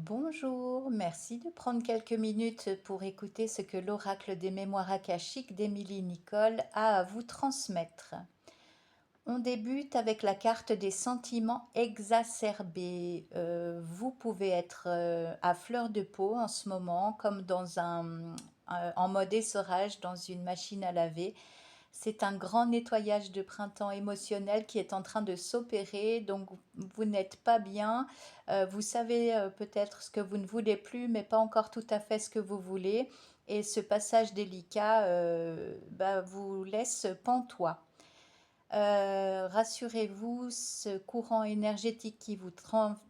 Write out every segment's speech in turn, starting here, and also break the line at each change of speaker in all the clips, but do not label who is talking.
Bonjour, merci de prendre quelques minutes pour écouter ce que l'oracle des mémoires akashiques d'Émilie Nicole a à vous transmettre. On débute avec la carte des sentiments exacerbés. Vous pouvez être à fleur de peau en ce moment, comme en mode essorage dans une machine à laver. C'est un grand nettoyage de printemps émotionnel qui est en train de s'opérer, donc vous n'êtes pas bien. Vous savez peut-être ce que vous ne voulez plus, mais pas encore tout à fait ce que vous voulez. Et ce passage délicat vous laisse pantois. Rassurez-vous, ce courant énergétique qui vous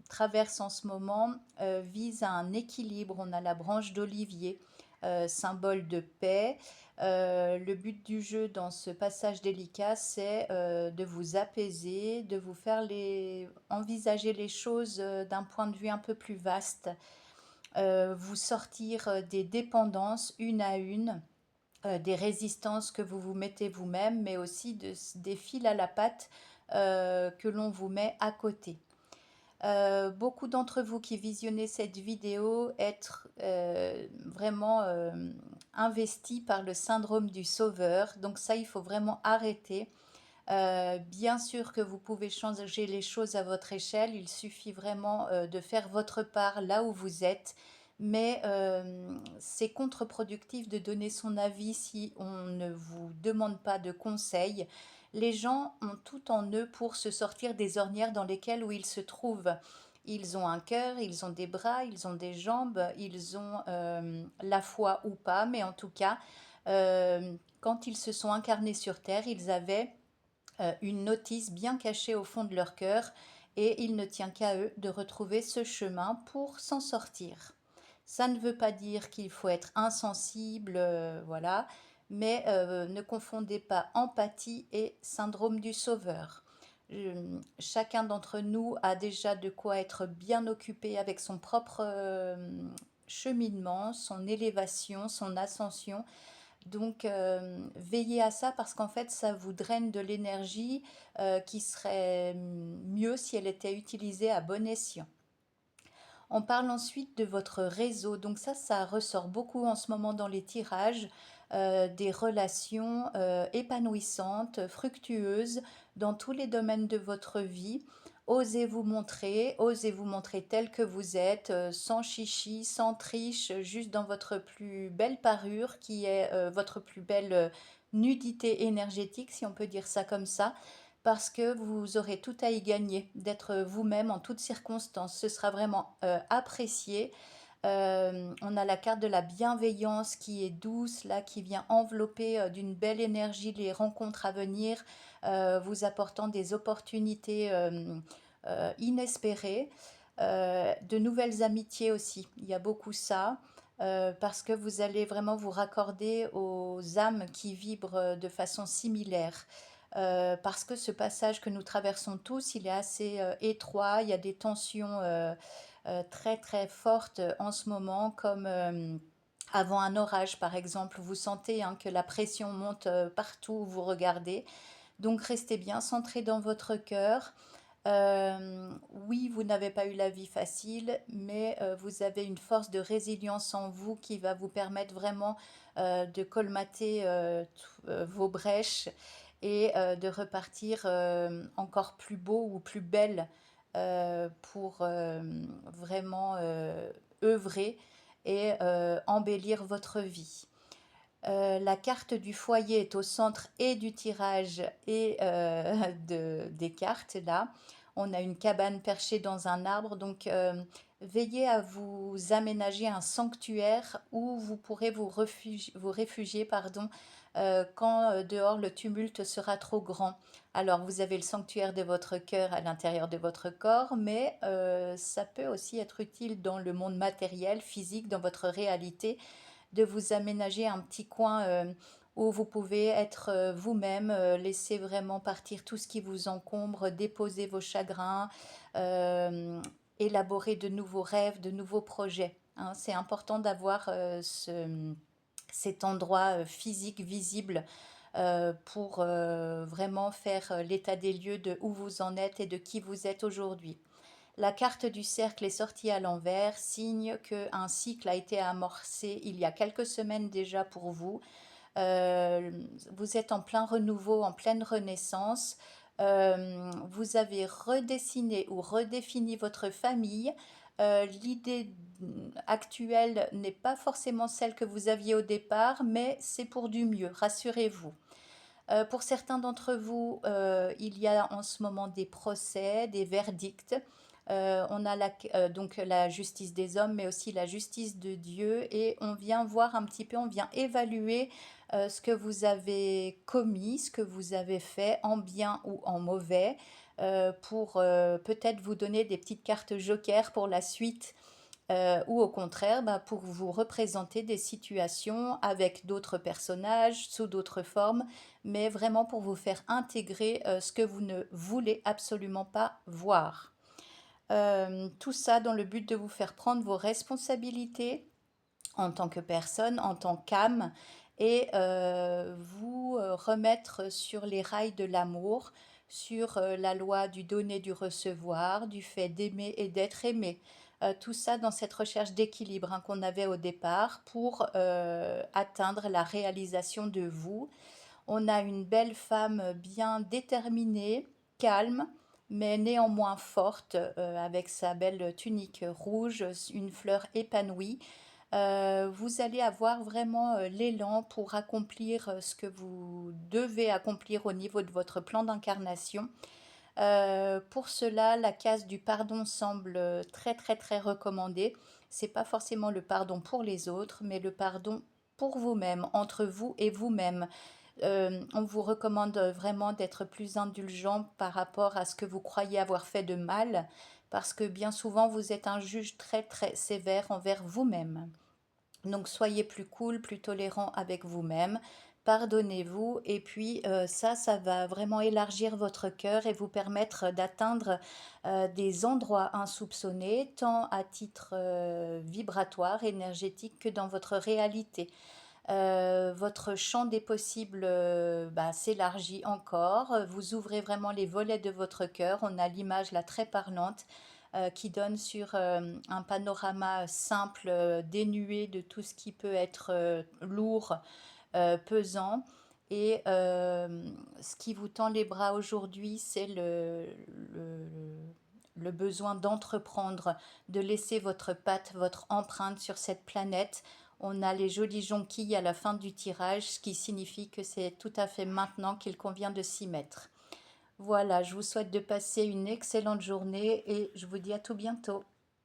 traverse en ce moment vise à un équilibre. On a la branche d'olivier, symbole de paix. Le but du jeu dans ce passage délicat, c'est de vous apaiser, de vous faire envisager les choses d'un point de vue un peu plus vaste, vous sortir des dépendances une à une, des résistances que vous vous mettez vous-même, mais aussi des fils à la patte que l'on vous met à côté. Beaucoup d'entre vous qui visionnez cette vidéo être vraiment investis par le syndrome du sauveur. Donc ça, il faut vraiment arrêter. Bien sûr que vous pouvez changer les choses à votre échelle, il suffit vraiment de faire votre part là où vous êtes, mais c'est contre-productif de donner son avis si on ne vous demande pas de conseils. Les gens ont tout en eux pour se sortir des ornières dans lesquelles où ils se trouvent. Ils ont un cœur, ils ont des bras, ils ont des jambes, ils ont la foi ou pas, mais en tout cas, quand ils se sont incarnés sur Terre, ils avaient une notice bien cachée au fond de leur cœur et il ne tient qu'à eux de retrouver ce chemin pour s'en sortir. Ça ne veut pas dire qu'il faut être insensible, voilà, mais ne confondez pas empathie et syndrome du sauveur. Chacun d'entre nous a déjà de quoi être bien occupé avec son propre cheminement, son élévation, son ascension, donc, veillez à ça parce qu'en fait, ça vous draine de l'énergie qui serait mieux si elle était utilisée à bon escient. On parle ensuite de votre réseau. Donc ça ressort beaucoup en ce moment dans les tirages, des relations épanouissantes, fructueuses dans tous les domaines de votre vie. Osez vous montrer tel que vous êtes, sans chichi, sans triche, juste dans votre plus belle parure qui est votre plus belle nudité énergétique, si on peut dire ça comme ça, parce que vous aurez tout à y gagner d'être vous-même en toutes circonstances. Ce sera vraiment apprécié. On a la carte de la bienveillance qui est douce, là, qui vient envelopper d'une belle énergie les rencontres à venir, vous apportant des opportunités inespérées, de nouvelles amitiés aussi. Il y a beaucoup ça. Parce que vous allez vraiment vous raccorder aux âmes qui vibrent de façon similaire. Parce que ce passage que nous traversons tous, il est assez étroit, il y a des tensions très très fortes en ce moment, comme avant un orage par exemple. Vous sentez hein, que la pression monte partout où vous regardez. Donc restez bien centré dans votre cœur. Oui, vous n'avez pas eu la vie facile, mais vous avez une force de résilience en vous qui va vous permettre vraiment de colmater vos brèches et de repartir encore plus beau ou plus belle pour vraiment œuvrer et embellir votre vie. La carte du foyer est au centre et du tirage et des cartes là. On a une cabane perchée dans un arbre, donc veillez à vous aménager un sanctuaire où vous pourrez vous réfugier pardon, quand dehors le tumulte sera trop grand. Alors vous avez le sanctuaire de votre cœur à l'intérieur de votre corps, mais ça peut aussi être utile dans le monde matériel, physique, dans votre réalité de vous aménager un petit coin où vous pouvez être vous-même, laisser vraiment partir tout ce qui vous encombre, déposer vos chagrins, euh, élaborer de nouveaux rêves, de nouveaux projets. Hein. C'est important d'avoir cet endroit physique visible pour vraiment faire l'état des lieux de où vous en êtes et de qui vous êtes aujourd'hui. La carte du cercle est sortie à l'envers, signe qu'un cycle a été amorcé il y a quelques semaines déjà pour vous. Euh, vous êtes en plein renouveau, en pleine renaissance. Vous avez redessiné ou redéfini votre famille. L'idée actuelle n'est pas forcément celle que vous aviez au départ, mais c'est pour du mieux, rassurez-vous. Pour certains d'entre vous, il y a en ce moment des procès, des verdicts. On a donc la justice des hommes, mais aussi la justice de Dieu, et on vient voir un petit peu, on vient évaluer ce que vous avez commis, ce que vous avez fait en bien ou en mauvais, pour peut-être vous donner des petites cartes joker pour la suite, ou au contraire, bah, pour vous représenter des situations avec d'autres personnages, sous d'autres formes, mais vraiment pour vous faire intégrer ce que vous ne voulez absolument pas voir. Tout ça dans le but de vous faire prendre vos responsabilités en tant que personne, en tant qu'âme, et vous remettre sur les rails de l'amour, sur la loi du donner, du recevoir, du fait d'aimer et d'être aimé. Tout ça dans cette recherche d'équilibre, hein, qu'on avait au départ pour atteindre la réalisation de vous. On a une belle femme bien déterminée, calme, mais néanmoins forte, avec sa belle tunique rouge, une fleur épanouie. Vous allez avoir vraiment l'élan pour accomplir ce que vous devez accomplir au niveau de votre plan d'incarnation. Pour cela, la case du pardon semble très très très recommandée. C'est pas forcément le pardon pour les autres, mais le pardon pour vous-même, entre vous et vous-même. On vous recommande vraiment d'être plus indulgent par rapport à ce que vous croyez avoir fait de mal, parce que bien souvent vous êtes un juge très très sévère envers vous-même. Donc soyez plus cool, plus tolérant avec vous-même, pardonnez-vous, et puis ça va vraiment élargir votre cœur et vous permettre d'atteindre des endroits insoupçonnés, tant à titre vibratoire, énergétique, que dans votre réalité. Votre champ des possibles bah, s'élargit encore. Vous ouvrez vraiment les volets de votre cœur. On a l'image là très parlante qui donne sur un panorama simple, dénué de tout ce qui peut être lourd, pesant. Et ce qui vous tend les bras aujourd'hui, c'est le, le besoin d'entreprendre, de laisser votre patte, votre empreinte sur cette planète. On a les jolies jonquilles à la fin du tirage, ce qui signifie que c'est tout à fait maintenant qu'il convient de s'y mettre. Voilà, je vous souhaite de passer une excellente journée et je vous dis à tout bientôt.